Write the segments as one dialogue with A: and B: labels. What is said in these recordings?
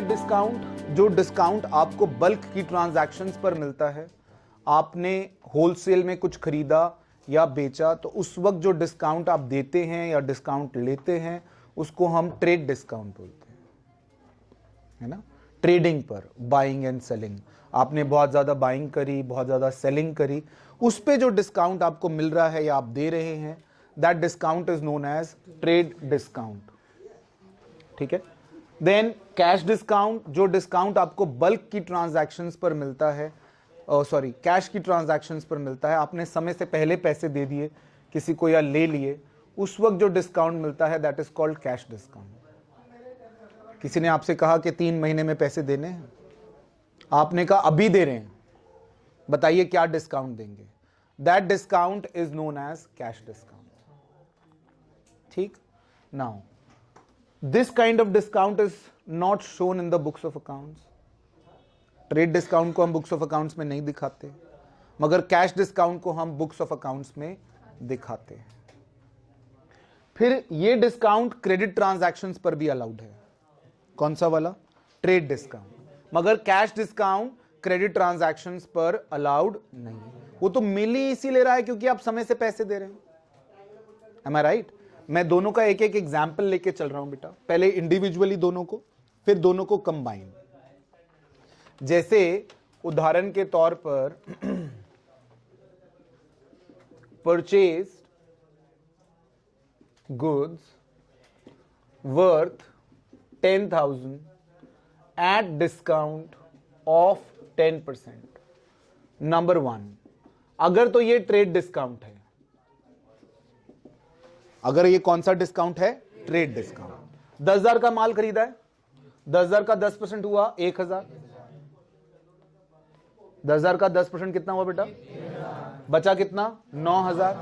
A: Discount, जो discount आपको bulk की ट्रांजैक्शंस पर मिलता है, आपने होलसेल में कुछ खरीदा या बेचा तो उस वक्त जो डिस्काउंट आप देते हैं या डिस्काउंट लेते हैं उसको हम ट्रेड डिस्काउंट बोलते हैं, है ना। ट्रेडिंग पर, बाइंग एंड सेलिंग, आपने बहुत ज्यादा बाइंग करी, बहुत ज्यादा सेलिंग करी, उस पे जो डिस्काउंट आपको मिल रहा है या आप दे रहे हैं, that discount is known as trade discount. ठीक है। देन कैश डिस्काउंट, जो डिस्काउंट आपको बल्क की ट्रांजैक्शंस पर मिलता है, सॉरी कैश की ट्रांजैक्शंस पर मिलता है, आपने समय से पहले पैसे दे दिए किसी को या ले लिए, उस वक्त जो डिस्काउंट मिलता है that is called cash discount. किसी ने आपसे कहा कि 3 महीने में पैसे देने हैं, आपने कहा अभी दे रहे हैं, बताइए क्या डिस्काउंट देंगे, that discount is known as cash discount. ठीक। Now this kind of discount is not shown in the books of accounts. Trade discount को हम बुक्स ऑफ अकाउंट्स में नहीं दिखाते, मगर कैश डिस्काउंट को हम बुक्स ऑफ अकाउंट्स में दिखाते हैं। फिर ये डिस्काउंट क्रेडिट ट्रांजैक्शंस पर भी अलाउड है। कौन सा वाला? Trade discount. मगर कैश डिस्काउंट क्रेडिट ट्रांजैक्शंस पर अलाउड नहीं है। वो तो मिल ही इसी ले रहा है क्योंकि आप समय से पैसे दे रहे हैं। Am I right? मैं दोनों का एक एक एग्जाम्पल लेके चल रहा हूं बेटा, पहले इंडिविजुअली दोनों को, फिर दोनों को कंबाइन। जैसे उदाहरण के तौर पर purchase goods worth 10,000 at discount off 10%। Number 1, अगर तो ये ट्रेड डिस्काउंट है, अगर ये कौन सा डिस्काउंट है? Trade discount. 10,000 का माल खरीदा है, 10,000 का 10% हुआ 1,000। 10,000 का 10% कितना हुआ बेटा? बचा कितना? 9,000।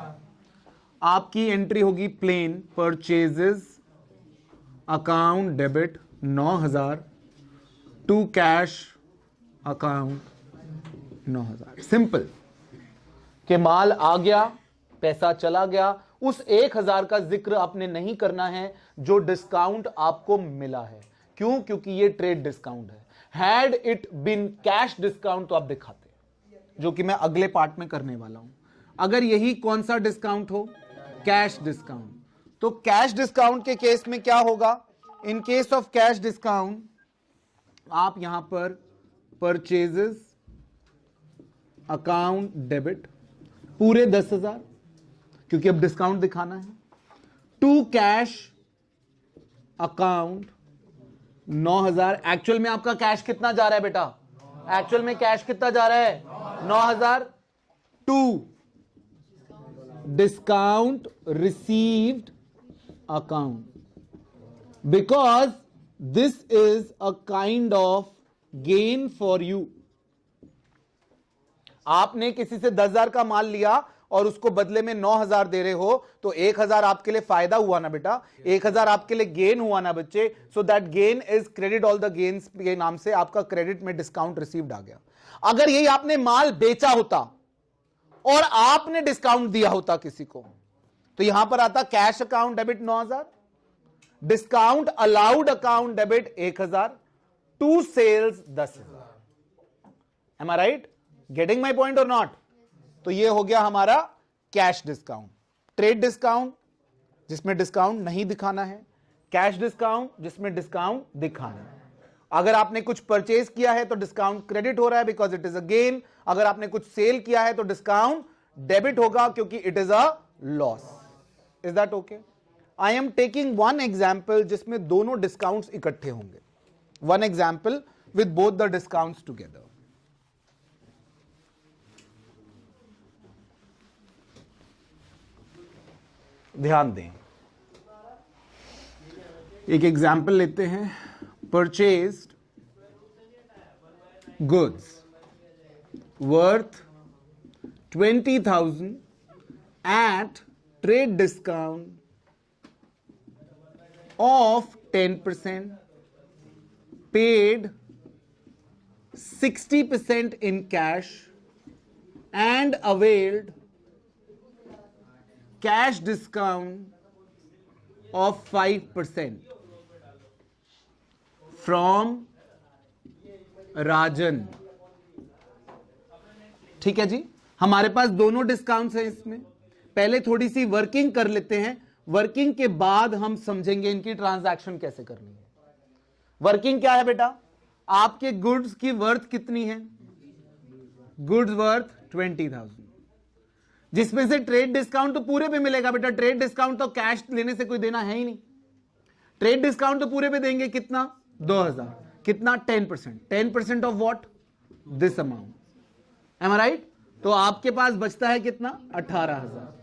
A: आपकी एंट्री होगी plain purchases account debit 9,000 to cash account 9,000। Simple कि माल आ गया, पैसा चला गया, उस 1,000 का जिक्र आपने नहीं करना है जो डिस्काउंट आपको मिला है। क्यों? क्योंकि ये ट्रेड डिस्काउंट है। Had it been cash discount तो आप दिखाते, जो कि मैं अगले पार्ट में करने वाला हूं। अगर यही कौन सा डिस्काउंट हो? Cash discount. तो कैश डिस्काउंट के केस में क्या होगा? In case of cash discount आप यहां पर परचेजेस अकाउंट डेबिट पूरे 10,000, क्योंकि अब डिस्काउंट दिखाना है, टू कैश अकाउंट 9,000। एक्चुअल में आपका कैश कितना जा रहा है बेटा? एक्चुअल में कैश कितना जा रहा है? 9,000 to discount received account, because this is a kind of gain for you. आपने किसी से 10,000 का माल लिया और उसको बदले में 9,000 दे रहे हो, तो 1,000 आपके लिए फायदा हुआ ना बेटा, 1,000 आपके लिए गेन हुआ ना बच्चे। So that gain is credit all the gains के नाम से आपका क्रेडिट में डिस्काउंट रिसीव्ड आ गया। अगर यही आपने माल बेचा होता और आपने डिस्काउंट दिया होता किसी को, तो यहां पर आता cash account debit 9,000, discount allowed account debit 1,000, to sales 10,000। Am I right? Getting my point और नॉट? तो ये हो गया हमारा कैश डिस्काउंट। ट्रेड डिस्काउंट जिसमें डिस्काउंट नहीं दिखाना है, कैश डिस्काउंट जिसमें डिस्काउंट दिखाना है। अगर आपने कुछ परचेज किया है तो डिस्काउंट क्रेडिट हो रहा है because it is a gain. अगर आपने कुछ सेल किया है तो डिस्काउंट डेबिट होगा क्योंकि it is a loss. Is that okay? I am taking one example जिसमें दोनों डिस्काउंट्स इकट्ठे होंगे। One example with both the discounts together. ध्यान दें, एक एग्जाम्पल लेते हैं। Purchased goods worth 20,000 at trade discount off 10%, paid 60% in cash and availed cash discount of 5% from राजन। ठीक है जी, हमारे पास दोनों डिस्काउंट्स हैं इसमें। पहले थोड़ी सी वर्किंग कर लेते हैं, वर्किंग के बाद हम समझेंगे इनकी ट्रांजैक्शन कैसे करनी है। वर्किंग क्या है बेटा? आपके गुड्स की वर्थ कितनी है? गुड्स वर्थ 20,000, जिसमें से ट्रेड डिस्काउंट तो पूरे पे मिलेगा बेटा। ट्रेड डिस्काउंट तो कैश लेने से कोई देना है ही नहीं। ट्रेड डिस्काउंट तो पूरे पे देंगे, कितना? 2,000। कितना? 10%। 10% off what? This amount. Am I right? तो आपके पास बचता है कितना? 18,000।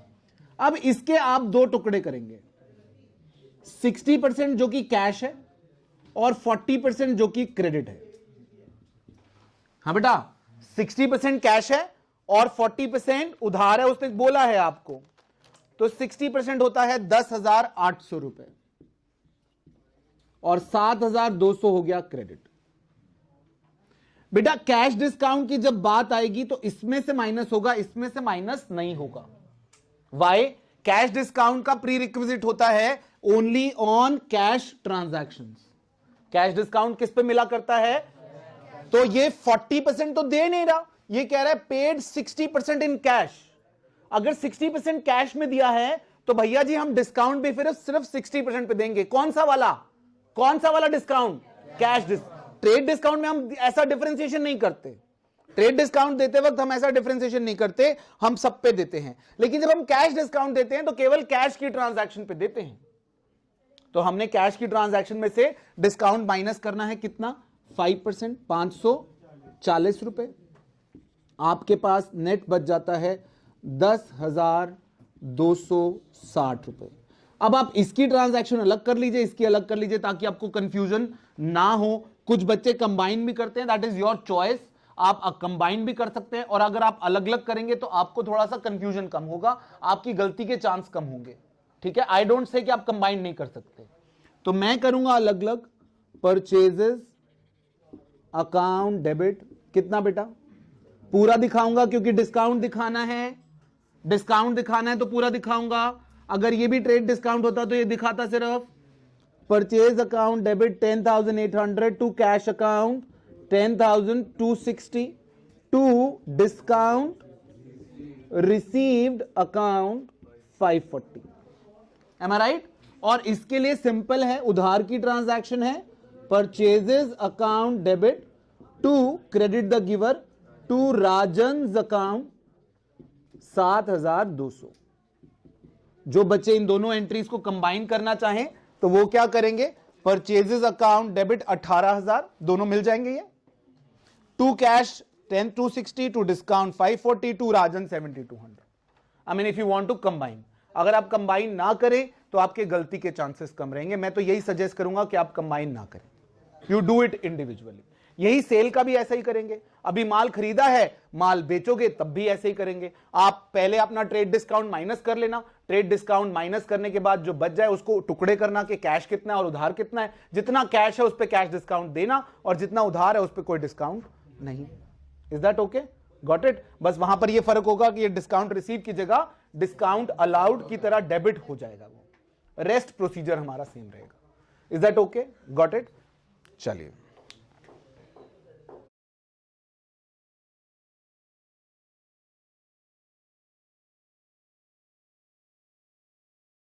A: अब इसके आप दो टुकड़े करेंगे, 60% जो कि कैश है और 40% जो कि क्रेडिट है। हाँ बेटा, 60% कैश है और 40% उधार है, उसने बोला है आपको। तो 60% होता है 10,800 रुपए और 7,200 हो गया क्रेडिट। बेटा कैश डिस्काउंट की जब बात आएगी तो इसमें से माइनस होगा, इसमें से माइनस नहीं होगा। वाई? कैश डिस्काउंट का प्री रिक्विजिट होता है only on cash transactions. Cash discount किस पे मिला करता है? तो ये 40% तो दे नहीं रहा, ये कह रहा है पेड 60% इन कैश। अगर 60% कैश में दिया है तो भैया जी हम डिस्काउंट भी फिर सिर्फ 60% पे देंगे। कौन सा वाला? कौन सा वाला discount? Cash discount. Trade discount में हम ऐसा डिफरेंशिएशन नहीं करते। ट्रेड डिस्काउंट देते वक्त हम ऐसा डिफरेंशिएशन नहीं करते, हम सब पे देते हैं। लेकिन जब हम कैश डिस्काउंट देते हैं तो केवल कैश की ट्रांजैक्शन पे देते हैं। तो हमने कैश की ट्रांजैक्शन में से डिस्काउंट माइनस करना है, कितना? 5%, 540 रुपए। आपके पास नेट बच जाता है 10,260 रुपए। अब आप इसकी ट्रांजैक्शन अलग कर लीजिए, इसकी अलग कर लीजिए, ताकि आपको कंफ्यूजन ना हो। कुछ बच्चे कंबाइन भी करते हैं, दैट इज योर चॉइस। आप कंबाइन भी कर सकते हैं, और अगर आप अलग अलग करेंगे तो आपको थोड़ा सा कंफ्यूजन कम होगा, आपकी गलती के चांस कम होंगे। ठीक है, आई डोंट से कि आप कंबाइन नहीं कर सकते। तो मैं करूंगा अलग अलग। परचेजेस अकाउंट डेबिट, कितना बेटा? पूरा दिखाऊंगा क्योंकि डिस्काउंट दिखाना है। डिस्काउंट दिखाना है तो पूरा दिखाऊंगा। अगर ये भी ट्रेड डिस्काउंट होता तो ये दिखाता सिर्फ purchase account debit 10,800 to cash account 10,260 to discount received account 540। Am I right? और इसके लिए सिंपल है, उधार की ट्रांजैक्शन है। Purchases account debit to credit the giver to Rajan's account 7,200। जो बच्चे इन दोनों एंट्रीज को कंबाइन करना चाहें तो वो क्या करेंगे? परचेजेस अकाउंट डेबिट 18,000, दोनों मिल जाएंगे ये। To cash 10,260 to discount 540 to Rajan 7,200। I mean if you want to combine. अगर आप कंबाइन ना करें तो आपके गलती के चांसेस कम रहेंगे। मैं तो यही सजेस्ट करूंगा कि आप कंबाइन ना करें, यू डू इट इंडिविजुअली। यही सेल का भी ऐसा ही करेंगे। अभी माल खरीदा है, माल बेचोगे तब भी ऐसे ही करेंगे। आप पहले अपना ट्रेड डिस्काउंट माइनस कर लेना। ट्रेड डिस्काउंट माइनस करने के बाद जो बच जाए उसको टुकड़े करना कि कैश कितना है और उधार कितना है। जितना कैश है उस पर कैश डिस्काउंट देना और जितना उधार है उस पर कोई डिस्काउंट नहीं। Is that okay? Got it? बस वहां पर ये फर्क होगा कि ये डिस्काउंट रिसीव की जगह डिस्काउंट अलाउड की तरह डेबिट हो जाएगा। वो रेस्ट प्रोसीजर हमारा सेम रहेगा। Is that okay? Got it? चलिए